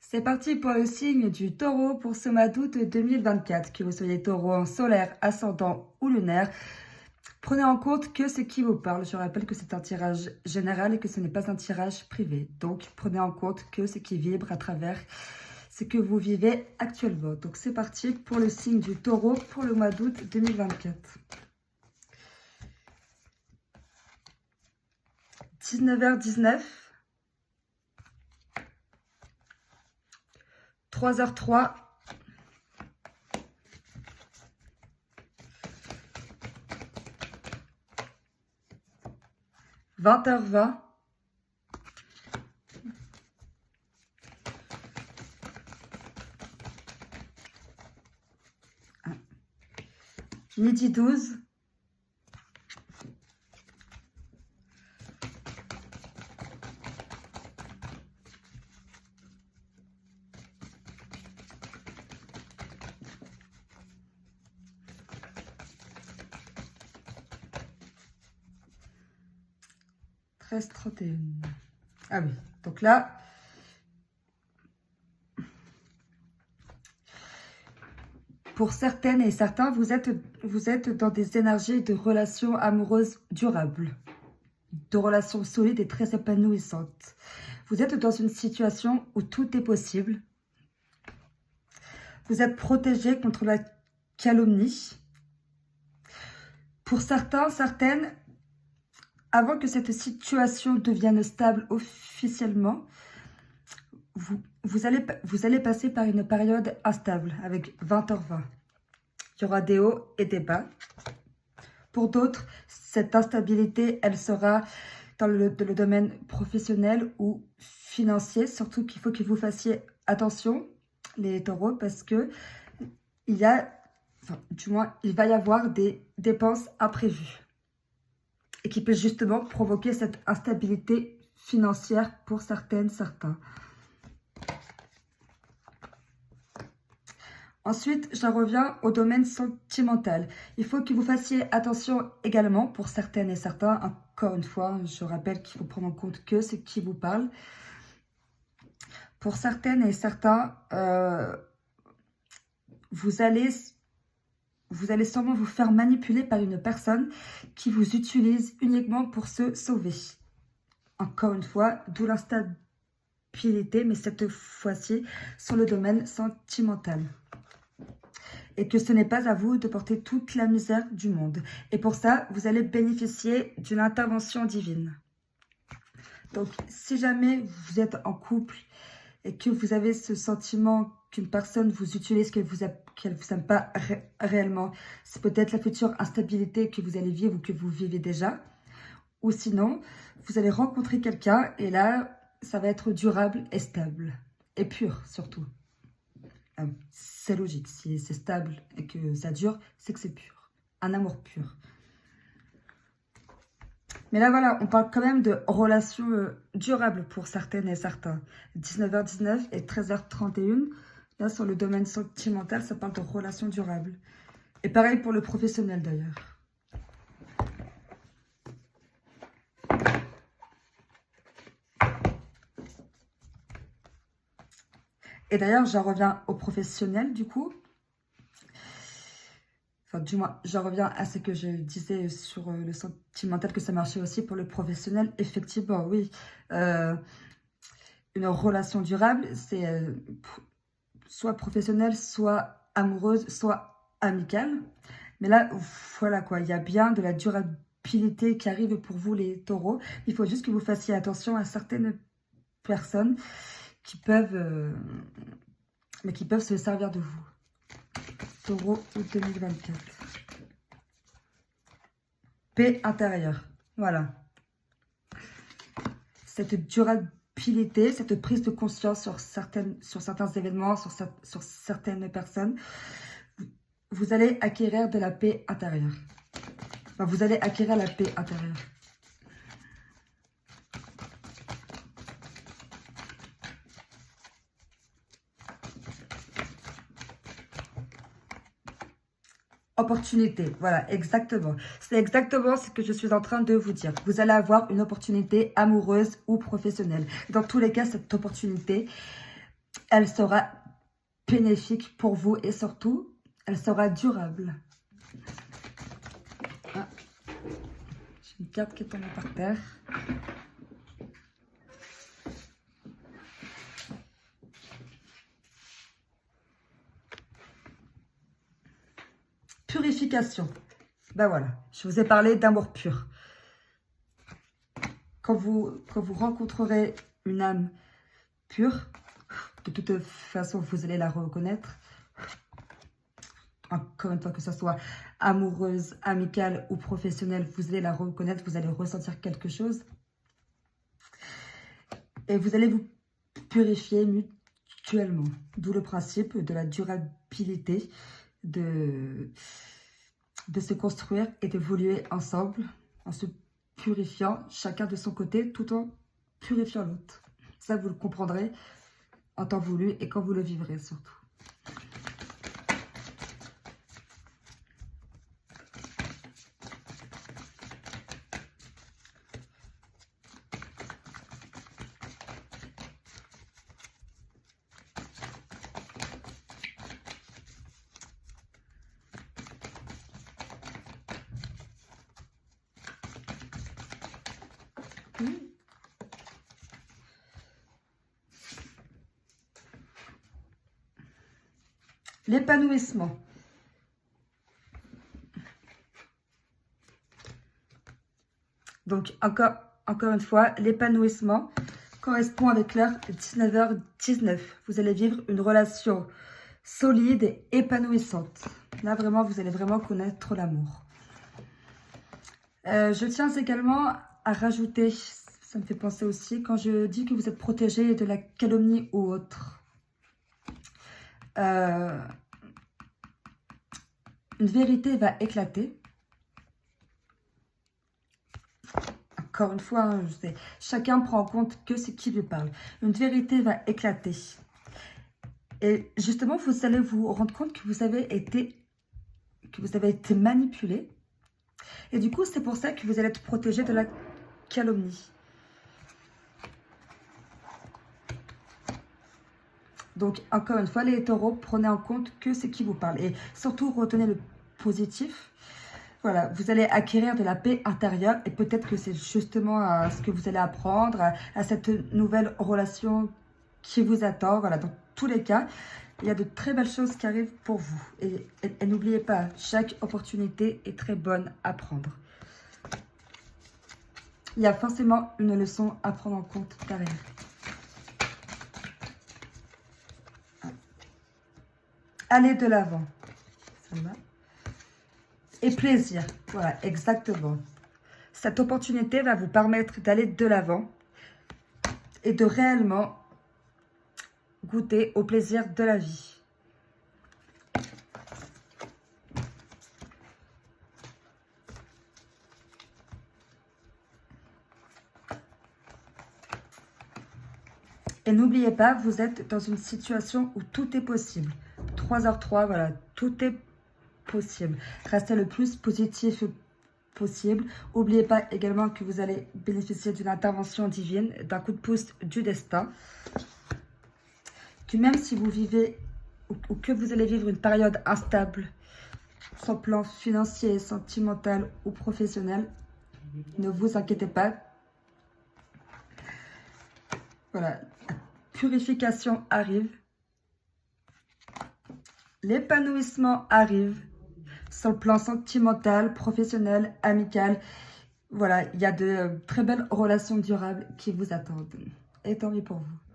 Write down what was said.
C'est parti pour le signe du taureau pour ce mois d'août 2024. Que vous soyez taureau en solaire, ascendant ou lunaire, prenez en compte que ce qui vous parle. Je rappelle que c'est un tirage général et que ce n'est pas un tirage privé. Donc, prenez en compte que ce qui vibre à travers ce que vous vivez actuellement. Donc, c'est parti pour le signe du taureau pour le mois d'août 2024. 19h19. 3h03, 20h20, midi 12, 13h31. Ah oui, donc là, pour certaines et certains, vous êtes dans des énergies de relations amoureuses durables, de relations solides et très épanouissantes. Vous êtes dans une situation où tout est possible. Vous êtes protégé contre la calomnie. Pour certains, certaines, avant que cette situation devienne stable officiellement, vous allez passer par une période instable avec 20h20. Il y aura des hauts et des bas. Pour d'autres, cette instabilité, elle sera dans le domaine professionnel ou financier. Surtout qu'il faut que vous fassiez attention, les taureaux, parce que il va y avoir des dépenses imprévues. Et qui peut justement provoquer cette instabilité financière pour certaines, certains. Ensuite, j'en reviens au domaine sentimental. Il faut que vous fassiez attention également pour certaines et certains. Encore une fois, je rappelle qu'il faut prendre en compte que ce qui vous parle. Pour certaines et certains, vous allez sûrement vous faire manipuler par une personne qui vous utilise uniquement pour se sauver. Encore une fois, d'où l'instabilité, mais cette fois-ci sur le domaine sentimental. Et que ce n'est pas à vous de porter toute la misère du monde. Et pour ça, vous allez bénéficier d'une intervention divine. Donc, si jamais vous êtes en couple et que vous avez ce sentiment qu'une personne vous utilise, qu'elle vous aime pas réellement, c'est peut-être la future instabilité que vous allez vivre ou que vous vivez déjà. Ou sinon, vous allez rencontrer quelqu'un et là, ça va être durable et stable. Et pur, surtout. C'est logique. Si c'est stable et que ça dure, c'est que c'est pur. Un amour pur. Mais là, voilà, on parle quand même de relations durables pour certaines et certains. 19h19 et 13h31. Là, sur le domaine sentimental, ça parle de relations durables. Et pareil pour le professionnel, d'ailleurs. Et d'ailleurs, j'en reviens au professionnel, du coup. Enfin, du moins, j'en reviens à ce que je disais sur le sentimental, que ça marchait aussi pour le professionnel. Effectivement, oui. Une relation durable, c'est soit professionnelle, soit amoureuse, soit amicale. Mais là, voilà quoi, il y a bien de la durabilité qui arrive pour vous, les taureaux. Il faut juste que vous fassiez attention à certaines personnes qui peuvent se servir de vous. Taureau août 2024. Paix intérieure. Voilà. Cette durabilité, cette prise de conscience sur certains événements, sur certaines personnes, vous allez acquérir de la paix intérieure. Enfin, vous allez acquérir la paix intérieure. Opportunité, voilà, exactement. C'est exactement ce que je suis en train de vous dire. Vous allez avoir une opportunité amoureuse ou professionnelle. Dans tous les cas, cette opportunité, elle sera bénéfique pour vous et surtout, elle sera durable. Ah, j'ai une carte qui est tombée par terre. Purification. Ben voilà, je vous ai parlé d'amour pur. Quand vous rencontrerez une âme pure, de toute façon, vous allez la reconnaître. Encore une fois, que ce soit amoureuse, amicale ou professionnelle, vous allez la reconnaître, vous allez ressentir quelque chose. Et vous allez vous purifier mutuellement. D'où le principe de la durabilité, de se construire et d'évoluer ensemble en se purifiant chacun de son côté tout en purifiant l'autre. Ça, vous le comprendrez en temps voulu et quand vous le vivrez surtout. L'épanouissement. Donc, encore une fois, l'épanouissement correspond avec l'heure 19h19. Vous allez vivre une relation solide et épanouissante. Là, vraiment, vous allez vraiment connaître l'amour. Je tiens également à rajouter, ça me fait penser aussi, quand je dis que vous êtes protégé de la calomnie ou autre. Une vérité va éclater. Encore une fois, hein, je sais, chacun prend en compte que ce qui lui parle. Une vérité va éclater. Et justement, vous allez vous rendre compte que vous avez été manipulé. Et du coup, c'est pour ça que vous allez être protégé de la calomnie. Donc, encore une fois, les taureaux, prenez en compte que ce qui vous parle. Et surtout, retenez le positif. Voilà, vous allez acquérir de la paix intérieure. Et peut-être que c'est justement ce que vous allez apprendre à cette nouvelle relation qui vous attend. Voilà, dans tous les cas, il y a de très belles choses qui arrivent pour vous. Et n'oubliez pas, chaque opportunité est très bonne à prendre. Il y a forcément une leçon à prendre en compte derrière. Allez de l'avant. Et plaisir. Voilà, exactement. Cette opportunité va vous permettre d'aller de l'avant et de réellement goûter au plaisir de la vie. Et n'oubliez pas, vous êtes dans une situation où tout est possible. 3h03, voilà, tout est possible. Restez le plus positif possible. N'oubliez pas également que vous allez bénéficier d'une intervention divine, d'un coup de pouce du destin. Que même si vous vivez ou que vous allez vivre une période instable, sur le plan financier, sentimental ou professionnel, ne vous inquiétez pas. Voilà, la purification arrive. L'épanouissement arrive sur le plan sentimental, professionnel, amical. Voilà, il y a de très belles relations durables qui vous attendent. Et tant mieux pour vous.